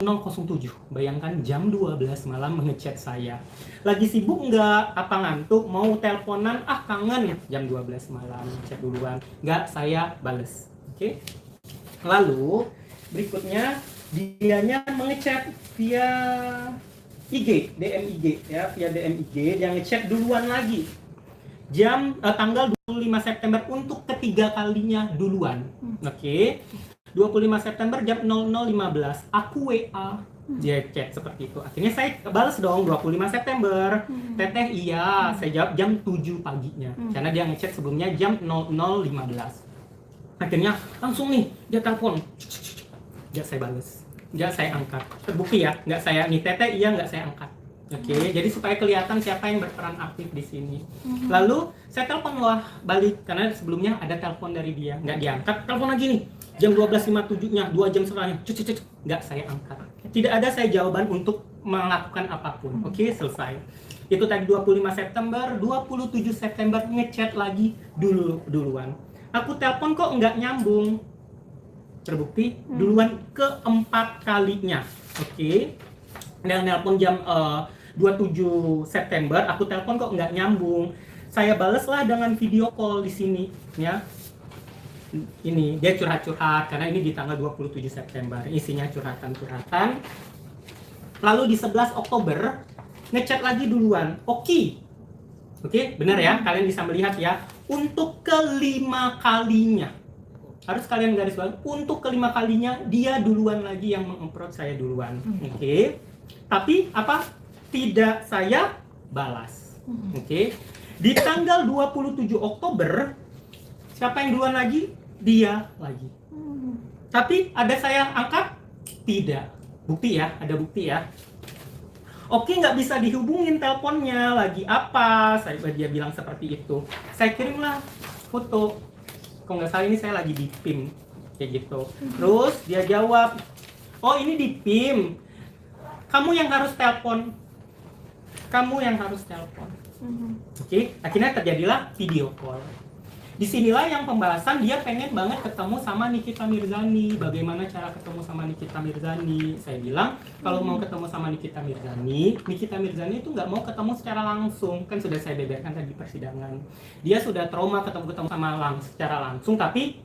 00.07. Bayangkan jam 12 malam ngechat saya. Lagi sibuk nggak? Apa ngantuk? Mau teleponan? Ah kangen. Jam 12 malam chat duluan. Nggak, saya bales. Oke? Lalu berikutnya dianya mengechat via IG, DM IG ya, via DM IG dia ngechat duluan lagi. Tanggal 25 September untuk ketiga kalinya duluan. Oke. 25 September jam 00.15 aku WA, dia chat seperti itu. Akhirnya saya balas dong 25 September. Teteh iya, saya jawab jam 7 paginya. Karena dia ngechat sebelumnya jam 00.15. Akhirnya langsung nih dia telepon. Nggak saya balas. Nggak saya angkat. Terbukti ya, nggak saya nih teteh iya nggak saya angkat. Oke, jadi supaya kelihatan siapa yang berperan aktif di sini. Lalu saya telepon lah balik karena sebelumnya ada telepon dari dia, nggak diangkat. Telepon lagi nih, jam 12.57-nya, 2 jam setelahnya, nggak saya angkat. Tidak ada saya jawaban untuk melakukan apapun. Oke, selesai. Itu tadi 25 September, 27 September ngechat lagi duluan. Aku telepon kok nggak nyambung. Terbukti duluan keempat kalinya. Oke. Dan nelpon jam 27 September, aku telepon kok nggak nyambung. Saya bales lah dengan video call di sini, ya. Ini dia curhat-curhat karena ini di tanggal 27 September, isinya curhatan-curhatan. Lalu di 11 Oktober ngechat lagi duluan. Oke, benar ya, kalian bisa melihat ya. Untuk kelima kalinya, harus kalian garis bawahi, untuk kelima kalinya dia duluan lagi yang meng-approach saya duluan. Oke. Tapi apa? Tidak saya balas. Oke. Di tanggal 27 Oktober siapa yang duluan lagi? Dia lagi. Tapi ada saya angkat? Tidak. Bukti ya, ada bukti ya. Oke, nggak bisa dihubungin teleponnya, lagi apa? Dia bilang seperti itu. Saya kirimlah foto. Kalau nggak salah ini saya lagi di PIM kayak gitu. Terus dia jawab, oh ini di PIM. Kamu yang harus telepon. Kamu yang harus telepon. Oke, akhirnya terjadilah video call. Disinilah yang pembahasan dia pengen banget ketemu sama Nikita Mirzani. Bagaimana cara ketemu sama Nikita Mirzani? Saya bilang kalau mau ketemu sama Nikita Mirzani itu nggak mau ketemu secara langsung. Kan sudah saya beberkan tadi di persidangan. Dia sudah trauma ketemu sama secara langsung, tapi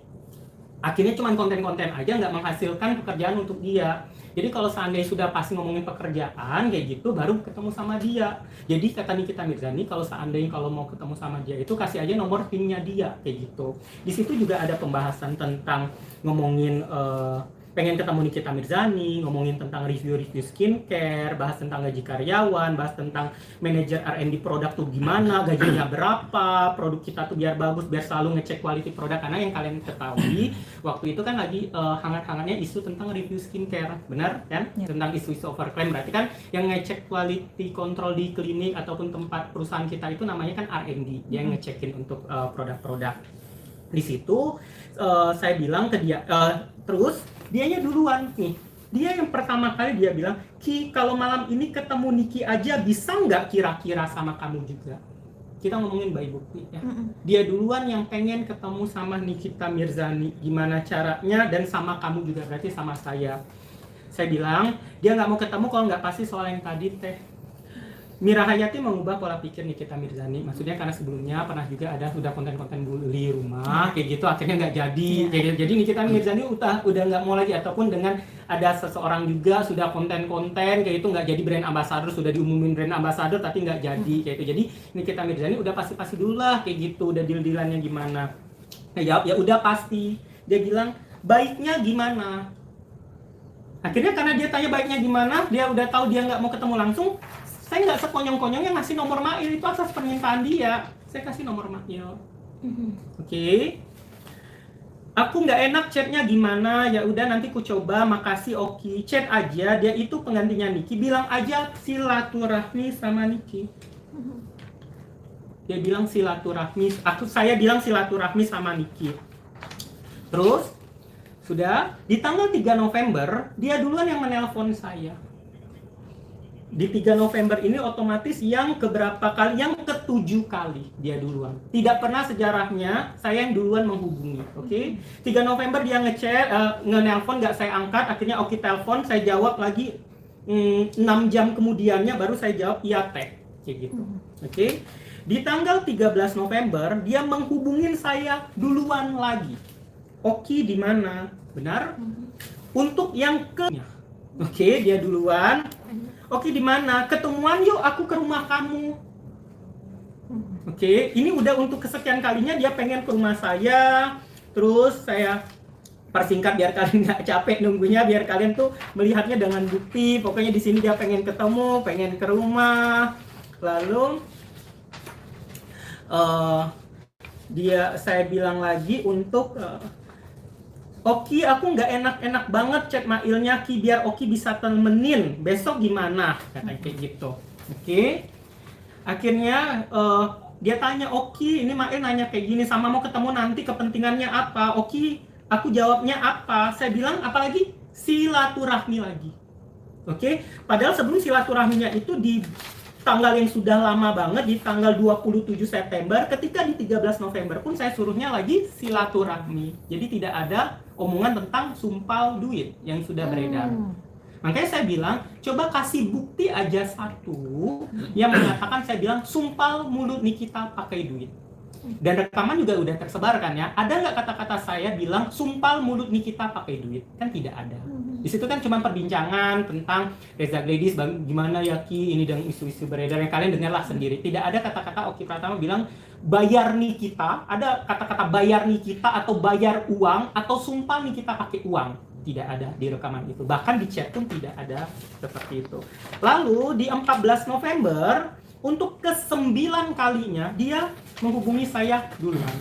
akhirnya cuma konten-konten aja, nggak menghasilkan pekerjaan untuk dia. Jadi kalau seandainya sudah pasti ngomongin pekerjaan kayak gitu, baru ketemu sama dia. Jadi kata Nikita Mirzani, kalau seandainya kalau mau ketemu sama dia itu kasih aja nomor PIN-nya dia kayak gitu. Di situ juga ada pembahasan tentang ngomongin pengen ketemu Nikita Mirzani, ngomongin tentang review-review skincare, bahas tentang gaji karyawan, bahas tentang manajer R&D produk tuh gimana, gajinya berapa, produk kita tuh biar bagus, biar selalu ngecek quality produk. Karena yang kalian ketahui, waktu itu kan lagi hangat-hangatnya isu tentang review skincare, benar kan? Ya. Tentang isu overclaim, berarti kan yang ngecek quality control di klinik ataupun tempat perusahaan kita itu namanya kan R&D, dia yang ngecekin untuk produk-produk. Di situ saya bilang ke dia, terus dianya duluan nih. Dia yang pertama kali dia bilang, Ki, kalau malam ini ketemu Niki aja bisa nggak kira-kira sama kamu juga? Kita ngomongin by bukti ya. Dia duluan yang pengen ketemu sama Nikita Mirzani. Gimana caranya? Dan sama kamu juga, berarti sama saya. Saya bilang, dia nggak mau ketemu kalau nggak pasti soal yang tadi teh. Mira Hayati mengubah pola pikir Nikita Mirzani. Maksudnya karena sebelumnya pernah juga ada sudah konten-konten bully rumah kayak gitu, akhirnya nggak jadi. Jadi Nikita Mirzani udah nggak mau lagi, ataupun dengan ada seseorang juga sudah konten-konten kayak itu nggak jadi brand ambassador, sudah diumumin brand ambassador tapi nggak jadi kayak itu. Jadi Nikita Mirzani udah pasti dulu lah kayak gitu, udah deal-dealannya gimana. Nah, ya udah pasti. Dia bilang baiknya gimana. Akhirnya karena dia tanya baiknya gimana, dia udah tahu dia nggak mau ketemu langsung. Saya nggak sekonyong-konyongnya ngasih nomor Mail, itu atas permintaan dia. Saya kasih nomor Mail. Oke. Aku nggak enak chatnya gimana, ya udah nanti ku coba, makasih, oke. Chat aja, dia itu penggantinya Niki. Bilang aja silaturahmi sama Niki. Dia bilang silaturahmi, saya bilang silaturahmi sama Niki. Terus, sudah, di tanggal 3 November, dia duluan yang menelpon saya. di 3 November ini otomatis yang keberapa kali, yang ke-7 kali dia duluan. Tidak pernah sejarahnya saya yang duluan menghubungi, oke? 3 November dia ngechat, nge-nelpon, nggak saya angkat, akhirnya Oki telepon, saya jawab lagi 6 jam kemudiannya baru saya jawab iya teh, kayak gitu, oke? Di tanggal 13 November dia menghubungin saya duluan lagi. Oki di mana? Benar? Untuk yang oke, dia duluan. Oke, di mana? Ketemuan yuk, aku ke rumah kamu. Oke, ini udah untuk kesekian kalinya dia pengen ke rumah saya. Terus saya persingkat biar kalian nggak capek nunggunya, biar kalian tuh melihatnya dengan bukti. Pokoknya di sini dia pengen ketemu, pengen ke rumah. Lalu saya bilang lagi untuk Oki, aku nggak enak-enak banget chat mailnya Ki, biar Oki bisa temenin. Besok gimana? Katanya kayak gitu. Oke. Akhirnya dia tanya, Oki, ini Mail nanya kayak gini, sama mau ketemu nanti kepentingannya apa? Oki, aku jawabnya apa? Saya bilang apa lagi? Silaturahmi lagi. Oke. Padahal sebelum silaturahminya itu di tanggal yang sudah lama banget, di tanggal 27 September, ketika di 13 November pun saya suruhnya lagi silaturahmi. Jadi tidak ada omongan tentang sumpal duit yang sudah beredar. Makanya saya bilang, coba kasih bukti aja satu yang mengatakan, saya bilang, sumpal mulut Nikita pakai duit. Dan rekaman juga udah tersebar kan ya. Ada nggak kata-kata saya bilang sumpal mulut Nikita pakai duit? Kan tidak ada. Di situ kan cuma perbincangan tentang Reza Gladys, gimana ya Ki, ini dengan isu-isu beredar yang kalian dengarlah sendiri. Tidak ada kata-kata Oki Pratama bilang bayar Nikita, ada kata-kata bayar Nikita atau bayar uang atau sumpal Nikita pakai uang. Tidak ada di rekaman itu. Bahkan di chat pun tidak ada seperti itu. Lalu di 14 November untuk ke-9 kalinya dia menghubungi saya duluan.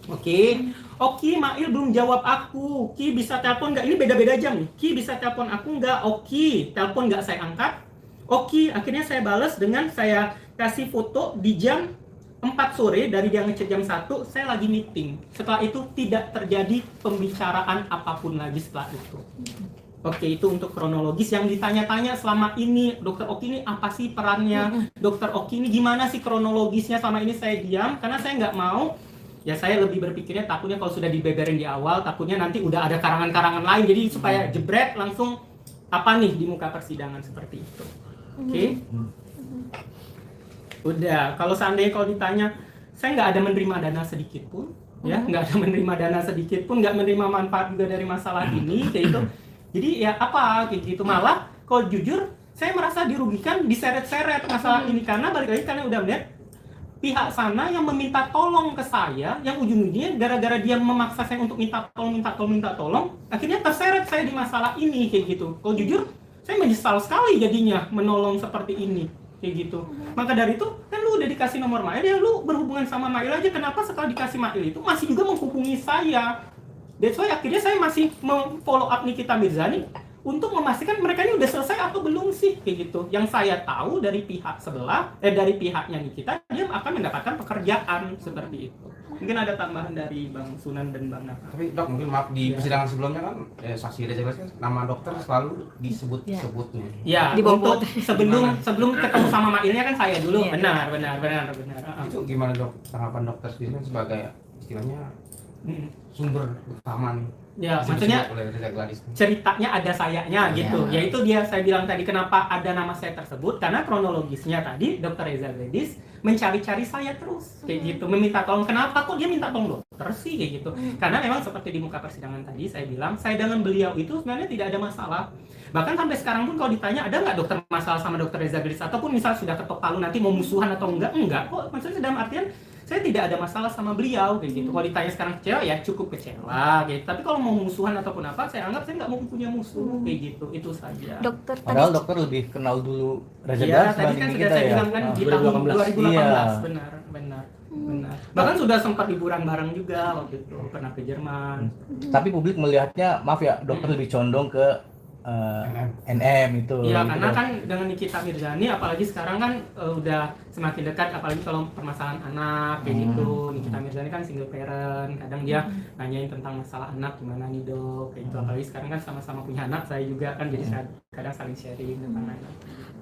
Oke. Oki, Mail belum jawab aku. Ki bisa telepon nggak? Ini beda-beda jam nih. Ki bisa telepon aku nggak? Oki, telepon nggak, saya angkat. Oki, akhirnya saya balas dengan saya kasih foto di jam 4 sore, dari dia ngechat jam 1, saya lagi meeting. Setelah itu tidak terjadi pembicaraan apapun lagi setelah itu. Oke, itu untuk kronologis yang ditanya-tanya selama ini. Dokter Oki ini apa sih perannya? Dokter Oki ini gimana sih kronologisnya? Selama ini saya diam karena saya nggak mau. Ya saya lebih berpikirnya takutnya kalau sudah dibeberin di awal, takutnya nanti udah ada karangan-karangan lain. Jadi supaya jebret langsung apa nih di muka persidangan seperti itu. Oke? Udah, kalau seandainya kalau ditanya, saya nggak ada menerima dana sedikit pun. Ya, nggak ada menerima dana sedikit pun, nggak menerima manfaat juga dari masalah ini, kayak itu. Jadi ya apa kayak gitu, malah kalau jujur saya merasa dirugikan, diseret-seret masalah ini karena balik lagi karena udah melihat pihak sana yang meminta tolong ke saya, yang ujung-ujungnya gara-gara dia memaksa saya untuk minta tolong, akhirnya terseret saya di masalah ini kayak gitu. Kalau jujur saya menyesal sekali jadinya menolong seperti ini kayak gitu. Maka dari itu kan lu udah dikasih nomor Mail, ya lu berhubungan sama Mail aja. Kenapa setelah dikasih Mail itu masih juga menghubungi saya? That's why akhirnya saya masih follow up Nikita Mirzani untuk memastikan mereka ini udah selesai atau belum sih kayak gitu. Yang saya tahu dari pihak sebelah, dari pihaknya Nikita, dia akan mendapatkan pekerjaan seperti itu. Mungkin ada tambahan dari Bang Sunan dan Bang Naka. Tapi dok, mungkin maaf di persidangan sebelumnya kan saksi Reza Gladys kan nama dokter selalu disebut-sebutnya. Ya, untuk sebelum ketemu sama Mailnya kan saya dulu. Benar. Itu gimana dok, tanggapan dokter sendiri sebagai istilahnya sumber utama nih? Ya, maksudnya ceritanya ada sayanya gitu. Yaitu saya bilang tadi kenapa ada nama saya tersebut, karena kronologisnya tadi Dr. Reza Gladys mencari-cari saya terus kayak gitu, meminta tolong. Kenapa kok dia minta tolong dokter sih kayak gitu? Karena memang seperti di muka persidangan tadi saya bilang, saya dengan beliau itu sebenarnya tidak ada masalah. Bahkan sampai sekarang pun kalau ditanya ada nggak dokter masalah sama Dr. Reza Gladys, ataupun misal sudah ketok palu nanti mau musuhan atau enggak kok. Maksudnya dalam artian saya tidak ada masalah sama beliau kayak gitu. Kalau ditanya sekarang kecewa ya cukup kecewa gitu. Tapi kalau mau musuhan ataupun apa, saya anggap saya nggak mau punya musuh kayak gitu. Itu saja. Padahal dokter lebih kenal dulu Reza Gladys Gladys tadi kan sudah saya bilang kan di tahun 2018. Benar. Bahkan sudah sempat liburan bareng juga waktu itu, pernah ke Jerman. Tapi publik melihatnya, maaf ya, dokter lebih condong ke NM itu. Iya, gitu. karena kan dengan Nikita Mirzani, apalagi sekarang kan udah semakin dekat, apalagi kalau permasalahan anak kayak gitu. Nikita Mirzani kan single parent, kadang dia nanyain tentang masalah anak gimana nih dok, kayak gitu. Apalagi sekarang kan sama-sama punya anak, saya juga kan, jadi saya kadang saling sharing tentang anak.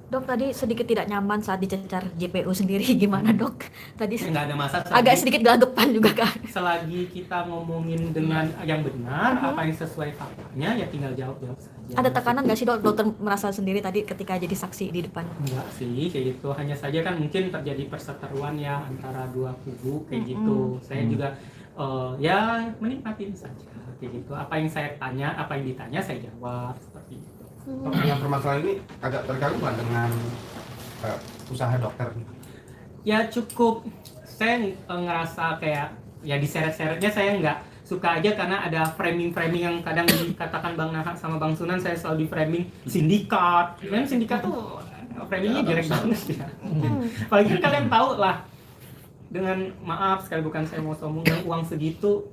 Dok, tadi sedikit tidak nyaman saat dicecar JPU sendiri, gimana dok? Tadi Nggak ada masalah. agak sedikit gelagapan juga kan? Selagi kita ngomongin dengan yang benar, apa yang sesuai faktanya, ya tinggal jawab saja. Ada tekanan nggak sih dok? Dokter merasa sendiri tadi ketika jadi saksi di depan? Enggak sih, kayak gitu. Hanya saja kan mungkin terjadi perseteruan ya antara dua kubu kayak gitu. Saya juga ya menikmatin saja kayak gitu. Apa yang saya tanya, apa yang ditanya saya jawab seperti itu. Yang permasalahan ini agak terganggu nggak dengan usaha dokter? Ya cukup, saya ngerasa kayak ya diseret-seretnya saya nggak suka aja, karena ada framing-framing yang kadang dikatakan Bang Nahar sama Bang Sunan, saya selalu di framing sindikat. Kan sindikat tuh framingnya jelek banget ya. Apalagi kan kalian tahu lah, dengan maaf sekali bukan saya mau sombong, dengan uang segitu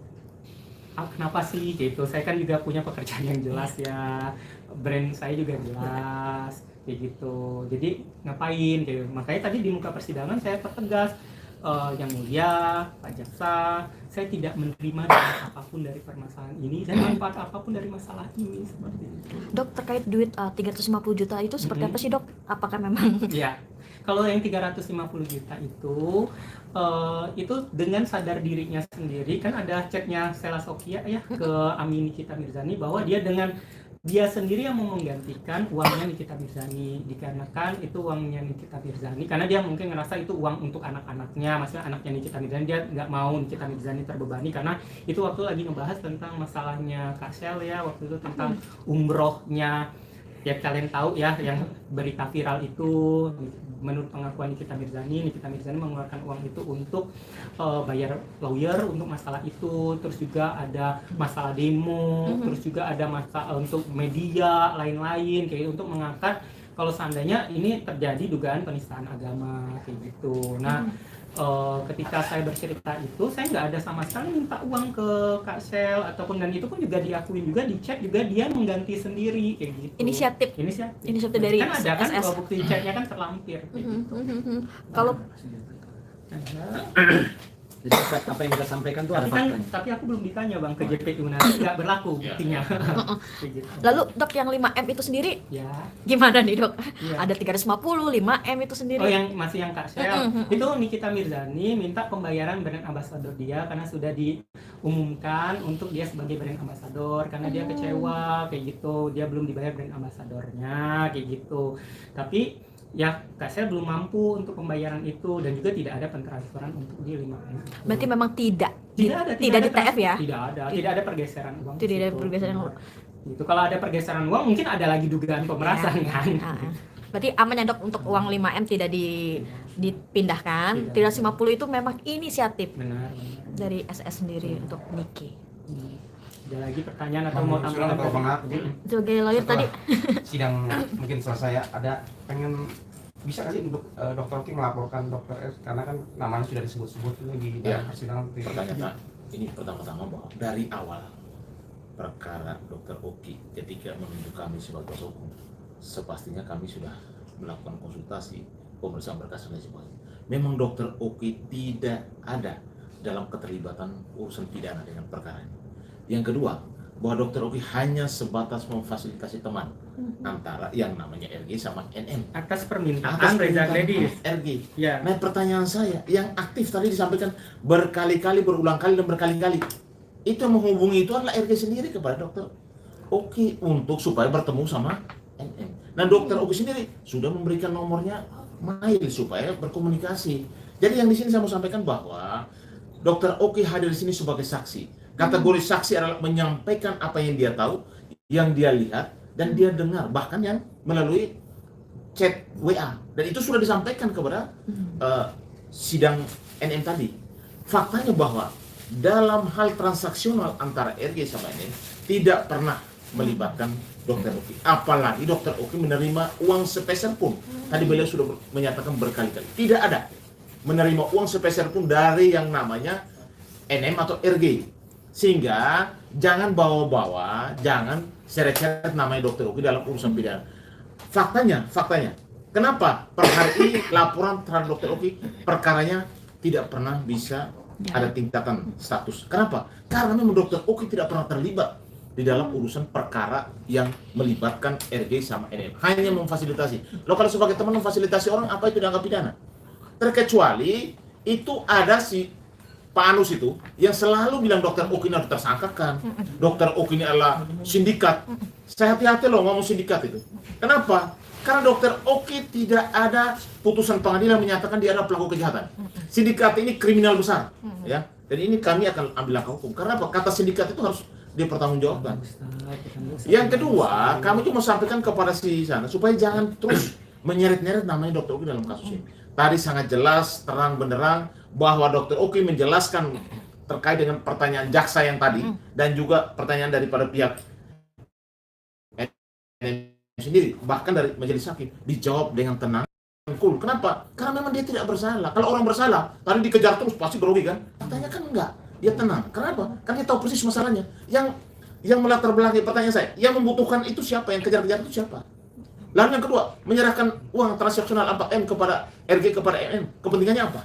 kenapa sih gitu. Saya kan juga punya pekerjaan yang jelas ya, brand saya juga jelas kayak gitu. Jadi ngapain kayak, makanya tadi di muka persidangan saya pertegas, yang mulia Pak Jaksa, saya tidak menerima dampak apapun dari permasalahan ini dan manfaat apapun dari masalah ini, seperti itu. Dok, terkait duit 350 juta itu seperti apa sih dok? Apakah memang Ya, kalau yang 350 juta itu dengan sadar dirinya sendiri, kan ada chatnya Sela Sokia ya ke Ami Nikita Mirzani bahwa dia sendiri yang mau menggantikan uangnya Nikita Mirzani, dikarenakan itu uangnya Nikita Mirzani, karena dia mungkin ngerasa itu uang untuk anak-anaknya, maksudnya anaknya Nikita Mirzani, dia nggak mau Nikita Mirzani terbebani, karena itu waktu lagi ngebahas tentang masalahnya Kak Sel ya, waktu itu tentang umrohnya. Ya kalian tahu ya yang berita viral itu, menurut pengakuan Nikita Mirzani mengeluarkan uang itu untuk bayar lawyer untuk masalah itu, terus juga ada masalah demo, terus juga ada masalah untuk media lain-lain kayak untuk mengangkat kalau seandainya ini terjadi dugaan penistaan agama kayak gitu. Nah, ketika saya bercerita itu, saya nggak ada sama sekali minta uang ke Kak Sel ataupun, dan itu pun juga diakuin juga di chat juga dia mengganti sendiri kayak gitu. Inisiatif dari kan ada kan SS. kalau bukti chatnya kan terlampir kayak gitu. kalau Jadi apa yang kita sampaikan tuh ada faktanya. Tapi aku belum ditanya Bang ke JPU, nanti nggak berlaku buktinya. Kayak gitu. lalu dok yang 5M itu sendiri Ya. gimana nih dok? Iya. Ada 350, 5M itu sendiri. Oh, yang masih yang Kak Sel. Itu Nikita Mirzani minta pembayaran brand ambassador dia karena sudah diumumkan untuk dia sebagai brand ambassador, karena dia kecewa kayak gitu, dia belum dibayar brand ambassadornya kayak gitu. Tapi ya Kak Sel belum mampu untuk pembayaran itu, dan juga tidak ada pentransferan untuk di 5M. Berarti memang tidak Tidak di TF ya? Tidak ada pergeseran uang. Tidak ada di situ. pergeseran uang. Gitu. Kalau ada pergeseran uang mungkin ada lagi dugaan pemerasan kan. Berarti aman ya dok untuk uang 5M tidak dipindahkan. Tidak. 350 itu memang inisiatif Benar. dari SS sendiri untuk Niki. Ada lagi pertanyaan atau mau Sunan atau Bang tambahan? Nahar? Sebagai lawyer tadi Sidang mungkin selesai ya, ada pengen bisa nggak sih untuk Dokter Oki melaporkan Dokter S, karena kan namanya sudah disebut-sebut ini di dalam persidangan. Pertanyaan ini pertama-tama bahwa dari awal perkara Dokter Oki ketika menunjuk kami sebagai kuasa hukum, sepastinya kami sudah melakukan konsultasi, pemeriksaan berkas dan sebagainya. Memang Dokter Oki tidak ada dalam keterlibatan urusan pidana dengan perkara ini. Yang kedua, bahwa Dokter Oki hanya sebatas memfasilitasi teman antara yang namanya RG sama NM. Atas permintaan Reza Gladys. RG. Ya. Nah, pertanyaan saya, yang aktif tadi disampaikan berkali-kali, berulang kali dan berkali-kali, itu yang menghubungi itu adalah RG sendiri kepada Dokter Oki untuk supaya bertemu sama NM. Nah, Dokter Oki sendiri sudah memberikan nomornya mail supaya berkomunikasi. Jadi yang di sini saya mau sampaikan bahwa Dokter Oki hadir di sini sebagai saksi. Kategori saksi adalah menyampaikan apa yang dia tahu, yang dia lihat, dan dia dengar, bahkan yang melalui chat WA. Dan itu sudah disampaikan kepada sidang NM tadi. Faktanya bahwa dalam hal transaksional antara RG sama NM tidak pernah melibatkan Dokter Oki. Apalagi Dokter Oki menerima uang sepeser pun. Tadi beliau sudah menyatakan berkali-kali. Tidak ada menerima uang sepeser pun dari yang namanya NM atau RG. Sehingga jangan bawa-bawa, jangan seret-seret namanya Dokter Oki dalam urusan pidana. Faktanya, kenapa per hari ini laporan terhadap Dokter Oki perkaranya tidak pernah bisa ada tingkatan status. Kenapa? Karena memang Dokter Oki tidak pernah terlibat di dalam urusan perkara yang melibatkan RG sama NM. Hanya memfasilitasi. Lo kalau sebagai teman memfasilitasi orang, apa itu dianggap pidana? Terkecuali itu ada si Pak Anus itu yang selalu bilang Dokter Oki ini harus tersangkakan. Dokter Oki ini adalah sindikat. Saya hati-hati loh ngomong sindikat itu. Kenapa? Karena Dokter Oki tidak ada putusan pengadilan menyatakan dia adalah pelaku kejahatan. Sindikat ini kriminal besar, ya. Dan ini kami akan ambil langkah hukum. Karena apa? Kata sindikat itu harus dipertanggungjawabkan. Yang kedua, kami cuma sampaikan kepada si sana supaya jangan terus menyeret-nyeret namanya Dokter Oki dalam kasus ini. Tadi sangat jelas, terang benderang bahwa Dokter Oki menjelaskan terkait dengan pertanyaan jaksa yang tadi dan juga pertanyaan daripada pihak sendiri, bahkan dari majelis hakim dijawab dengan tenang, cool. Kenapa? Karena memang dia tidak bersalah. Kalau orang bersalah, tadi dikejar terus pasti grogi kan? Katanya kan enggak. Dia tenang. Kenapa? Karena dia tahu persis masalahnya. Yang melatar belakangi pertanyaan saya, yang membutuhkan itu siapa? Yang kejar-kejar itu siapa? Lalu yang kedua, menyerahkan uang transaksional 4M kepada RG kepada MM. Kepentingannya apa?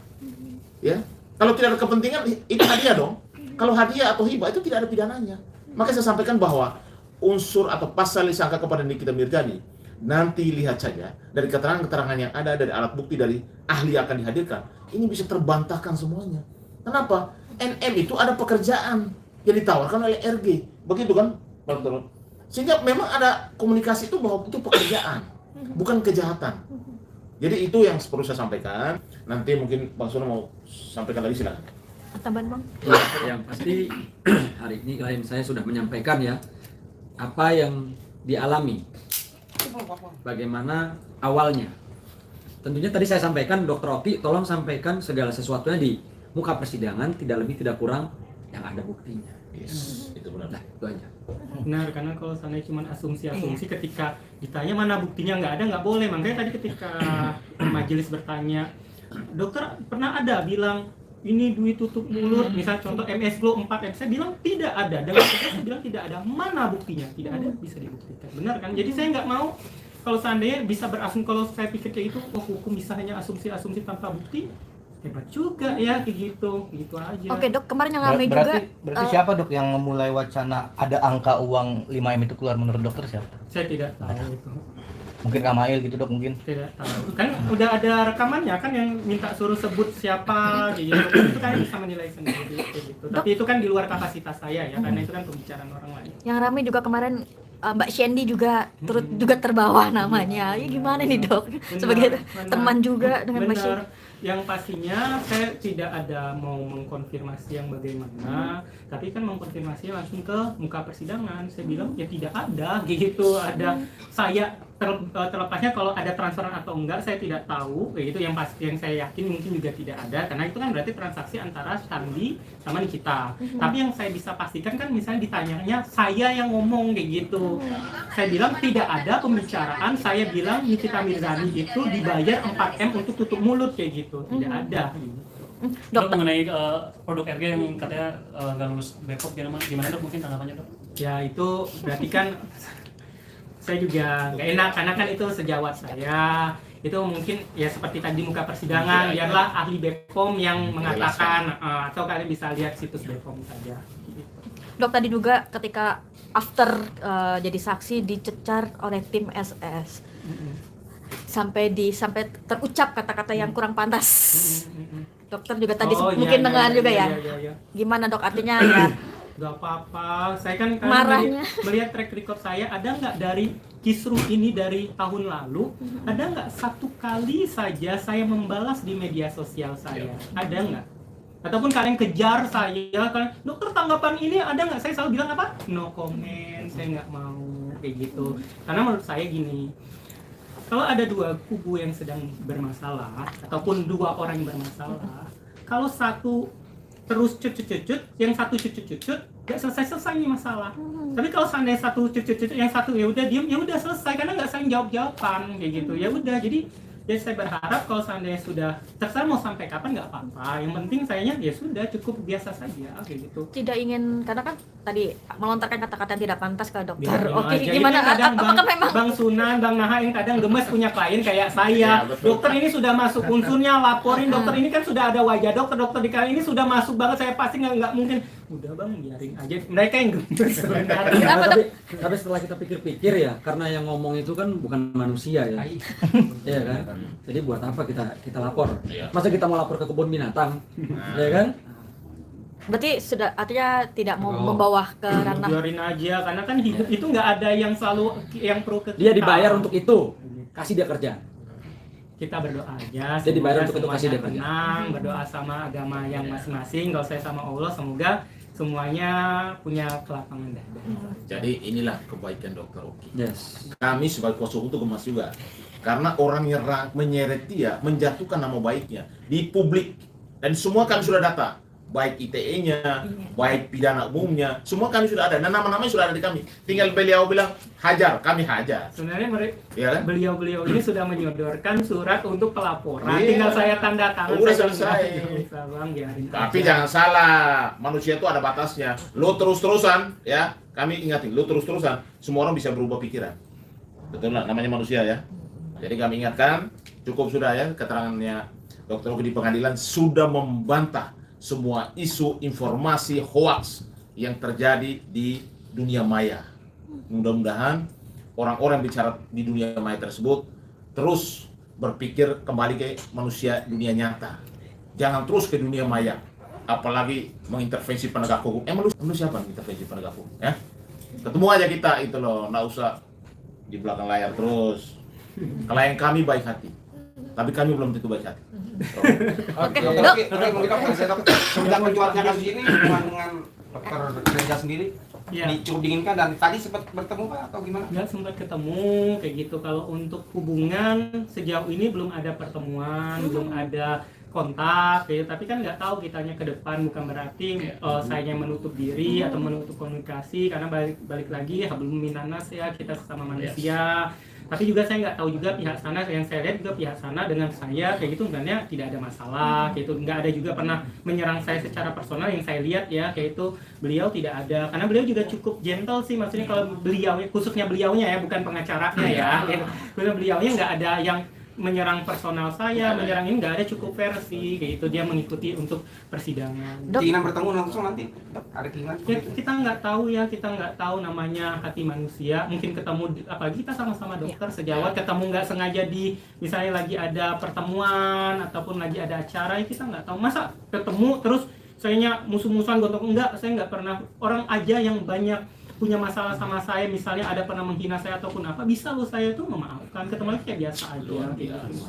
Ya. Kalau tidak ada kepentingan, itu hadiah dong. Kalau hadiah atau hibah itu tidak ada pidananya. Maka saya sampaikan bahwa unsur atau pasal disangka kepada Nikita Mirzani, nanti lihat saja dari keterangan-keterangan yang ada, dari alat bukti, dari ahli yang akan dihadirkan, ini bisa terbantahkan semuanya. Kenapa? NM itu ada pekerjaan yang ditawarkan oleh RG, begitu kan, Pak Dokter? Sehingga memang ada komunikasi itu bahwa itu pekerjaan, bukan kejahatan. Jadi itu yang perlu saya sampaikan. Nanti mungkin Bang Suna mau sampaikan lagi, silakan. Tambahan Bang. Yang pasti hari ini klien saya sudah menyampaikan ya apa yang dialami, bagaimana awalnya. Tentunya tadi saya sampaikan, Dokter Oki tolong sampaikan segala sesuatunya di muka persidangan, tidak lebih tidak kurang yang ada buktinya. Yes, itu benar. Nah, itu aja. Benar, karena kalau sana cuma asumsi-asumsi ketika ditanya mana buktinya nggak ada, nggak boleh. Makanya tadi ketika majelis bertanya, dokter pernah ada bilang ini duit tutup mulut, misal contoh MS Glow 4M, saya bilang tidak ada, dan saya bilang tidak ada, mana buktinya? Tidak ada, bisa dibuktikan, benar kan? Jadi saya nggak mau kalau seandainya bisa berasumsi, kalau saya pikir kayak itu, oh hukum bisa hanya asumsi-asumsi tanpa bukti, hebat juga ya, kayak gitu aja. Oke Dok, kemarin yang ramai berarti, juga. Berarti siapa Dok yang memulai wacana ada angka uang 5M itu keluar menurut dokter siapa? Saya tidak tahu itu. Mungkin Kamail gitu Dok mungkin? Tidak tahu. Kan udah ada rekamannya kan yang minta suruh sebut siapa gitu. Itu kan bisa menilai sendiri kayak gitu. Tapi itu kan di luar kapasitas saya ya, karena itu kan pembicaraan orang lain. Yang ramai juga kemarin Mbak Shandy juga turut juga terbawa namanya. Ya gimana nih Dok? Sebagai teman juga dengan Mbak Shandy. Yang pastinya saya tidak ada mau mengkonfirmasi yang bagaimana, tapi kan mengkonfirmasi langsung ke muka persidangan. Saya bilang ya tidak ada gitu, ada saya terlepasnya kalau ada transferan atau enggak saya tidak tahu, kayak gitu. Yang pasti yang saya yakin mungkin juga tidak ada, karena itu kan berarti transaksi antara Shandy sama Nikita. Tapi yang saya bisa pastikan kan misalnya ditanyanya saya yang ngomong kayak gitu. Saya bilang tidak ada pembicaraan, saya bilang Nikita Mirzani itu dibayar 4M untuk tutup mulut kayak gitu. Tidak ada. Dok, mengenai produk RG yang katanya nggak lulus BPOM, gimana Dok, mungkin tanggapannya Dok? Ya itu berarti kan saya juga nggak enak, karena kan itu sejawat saya. Itu mungkin ya seperti tadi muka persidangan, biarlah ahli BPOM yang mengatakan, atau kalian bisa lihat situs BPOM saja. Dok, tadi juga ketika after jadi saksi dicecar oleh tim SS. Sampai terucap kata-kata yang kurang pantas. Dokter juga tadi mungkin dengar juga ya. Gimana Dok, artinya ya gak apa-apa, saya kan marahnya melihat track record saya, ada nggak dari kisruh ini dari tahun lalu, ada nggak satu kali saja saya membalas di media sosial saya, ada nggak? Ataupun kalian kejar saya, kalian, dokter tanggapan ini ada nggak? Saya selalu bilang apa? No comment, saya nggak mau kayak gitu. Karena menurut saya gini, kalau ada dua kubu yang sedang bermasalah, ataupun dua orang yang bermasalah, kalau satu terus cut, yang satu cut, nggak selesai nih masalah. Tapi kalau seandainya satu cut, yang satu ya udah diem, ya udah selesai, karena nggak saling jawab-jawaban kayak gitu. Ya udah, jadi Ya saya berharap kalau seandainya sudah terserah mau sampai kapan nggak apa-apa. Yang penting sayanya ya sudah cukup biasa saja kayak gitu. Tidak ingin, karena kan tadi melontarkan kata-kata yang tidak pantas ke dokter. Biar Oke, aja. gimana? Ini kadang Apakah memang Bang Sunan, Bang Naha yang kadang gemes punya klien kayak saya. Ya, betul. Dokter ini sudah masuk unsurnya, laporin dokter ini kan sudah ada wajah dokter di kali ini sudah masuk banget, saya pasti nggak mungkin. Udah Bang, biarin aja. Mereka yang gemes sebenarnya. Kenapa, Tapi setelah kita pikir-pikir ya, karena yang ngomong itu kan bukan manusia ya. Iya kan? Jadi buat apa kita lapor? Iya. Masa kita mau lapor ke kebun binatang? Ya kan? berarti sudah artinya tidak mau Oh. membawa ke ranah Biarin aja, karena kan hidup itu nggak ada yang selalu yang perlu ke Dia kita. dibayar untuk itu. Kasih dia kerja. Kita berdoa aja, Dia dibayar semoga untuk itu, kasih dia semuanya kerja. tenang, berdoa sama agama yang masing-masing. Kalau saya sama Allah, semoga semuanya punya kelapangan dada. Jadi inilah kebaikan Dokter Oki. Yes. Kami sebagai kuasa hukum itu gemas juga. Karena orang yang menyeret dia, menjatuhkan nama baiknya di publik. Dan semua kami sudah data. Baik ITE-nya, baik pidana umumnya, semua kami sudah ada. Dan nama-namanya sudah ada di kami. Tinggal beliau bilang, hajar, kami hajar. Sebenarnya Ya kan? beliau-beliau ini sudah menyodorkan surat untuk pelaporan. Iya. Tinggal saya tanda tangan. Udah saya selesai. bilang, "Bisa, Bang, biarin Tapi aja." jangan salah, manusia itu ada batasnya. Lo terus-terusan, ya, kami ingatin, lo terus-terusan, semua orang bisa berubah pikiran. Betul lah, namanya manusia ya. Jadi kami ingatkan, cukup sudah ya keterangannya Dr. Oki di pengadilan sudah membantah semua isu informasi hoax yang terjadi di dunia maya. Mudah-mudahan orang-orang bicara di dunia maya tersebut terus berpikir kembali ke manusia dunia nyata. Jangan terus ke dunia maya, apalagi mengintervensi penegak hukum. Lu siapa yang intervensi penegak hukum? Ya, ketemu aja kita itu loh, nggak usah di belakang layar terus. Klien kami baik hati, tapi kami belum tentu baik hati. Oke, Oke, Dok. mungkin dokter saya dokter. Semenjak mencuatnya kasus ini dengan dokter Reza sendiri Iya. cukup dinginkan dan tadi sempat bertemu Pak atau gimana? Nggak sempat ketemu kayak gitu. Kalau untuk hubungan sejauh ini belum ada pertemuan, belum ada kontak gitu. Tapi kan nggak tahu kitanya ke depan, bukan berarti saya menutup diri atau menutup komunikasi, karena balik lagi hablum minanas ya, kita sesama manusia. Tapi juga saya nggak tahu juga pihak sana, yang saya lihat juga pihak sana dengan saya kayak gitu sebenarnya tidak ada masalah kayak itu, nggak ada juga pernah menyerang saya secara personal yang saya lihat ya, kayak itu beliau tidak ada, karena beliau juga cukup gentle sih, maksudnya kalau beliau, khususnya beliaunya ya, bukan pengacaranya ya, gitu. Kalau beliaunya nggak ada yang menyerang personal saya, menyerang ini nggak ada, cukup fair sih kayak itu, dia mengikuti untuk persidangan. Dok. Keinginan bertemu langsung nanti Dok, ada keinginan Ya, seperti itu? kita nggak tahu ya, kita nggak tahu namanya hati manusia. Mungkin ketemu, apalagi kita sama-sama dokter sejawat, ketemu nggak sengaja di misalnya lagi ada pertemuan ataupun lagi ada acara, ya kita nggak tahu. Masa ketemu terus sayanya musuh-musuhan gotong, enggak, saya nggak pernah. Orang aja yang banyak punya masalah sama saya, misalnya ada pernah menghina saya ataupun apa, bisa loh saya tuh memaafkan, ketemu lagi kayak biasa aja kayak gitu.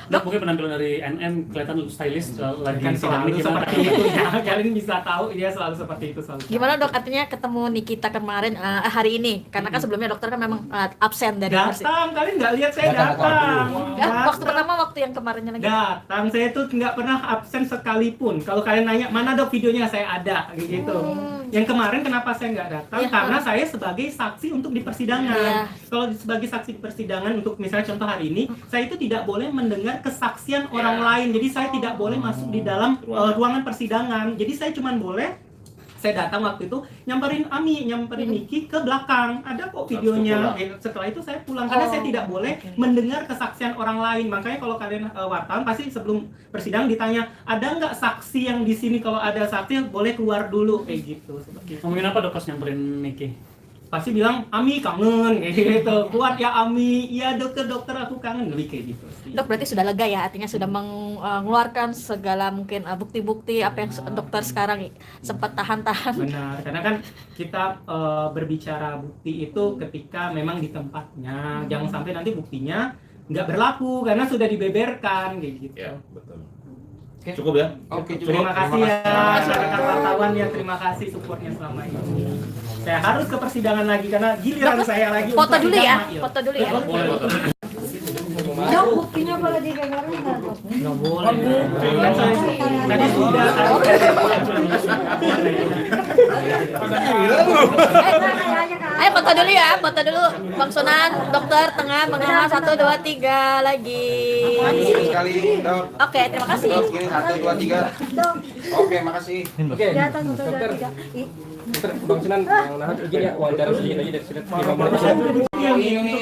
Dok, mungkin penampilan dari NM kelihatan stylish lagi Kan sidang selalu ini gimana? seperti itu ya, kalian bisa tahu dia selalu seperti itu selalu. Gimana Dok, artinya ketemu Nikita kemarin hari ini, karena kan sebelumnya dokter kan memang absen dari persidangan. Datang, kalian nggak lihat saya datang. Ya, waktu pertama waktu yang kemarinnya lagi. Datang, saya tuh nggak pernah absen sekalipun. Kalau kalian nanya mana Dok videonya, saya ada gitu. Yang kemarin kenapa saya nggak datang? Ya. Karena saya sebagai saksi untuk di persidangan. Ya. Kalau sebagai saksi di persidangan untuk misalnya contoh hari ini, saya itu tidak boleh mendengar kesaksian orang lain. Jadi saya tidak boleh masuk di dalam ruangan persidangan. Jadi saya cuma boleh, saya datang waktu itu nyamperin Niki ke belakang, ada kok videonya. Setelah itu saya pulang karena saya tidak boleh mendengar kesaksian orang lain. Makanya kalau kalian wartawan pasti sebelum persidangan ditanya, ada nggak saksi yang di sini? Kalau ada saksi boleh keluar dulu kayak gitu. Seperti itu. Ngomongin apa Dok pas nyamperin Niki? Pasti bilang Ami kangen kayak gitu. Kuat ya Ami, iya dokter aku kangen, lebih kayak gitu sih. Dok, berarti sudah lega ya, artinya sudah mengeluarkan segala mungkin bukti-bukti apa yang dokter sekarang sempat tahan-tahan. Benar, karena kan kita berbicara bukti itu ketika memang di tempatnya, jangan sampai nanti buktinya nggak berlaku karena sudah dibeberkan kayak gitu. Ya, betul. Cukup ya? Oke, cukup. Terima kasih ya Terima rekan wartawan ya, terima kasih supportnya selama ini. Saya harus ke persidangan lagi karena giliran saya lagi. Foto untuk dulu sidang ya, Mail. foto dulu ya. Dok, buktinya kalau digambarin nggak, Dok? Nggak boleh. Kan saya tadi sudah. Ayo foto Foto dulu ya, foto dulu. Bang Sunan, dokter tengah, Bang Sunan 1 2 3 lagi. Sekali, dok. Oke, terima kasih. Dok, ini 1, 2, 3. Oke, makasih. Oke. Di atas 1 2 3. Dokter Bang Sunan yang nahan izin ya, uang darah sedikit aja dari sini. 5 menit. Ini.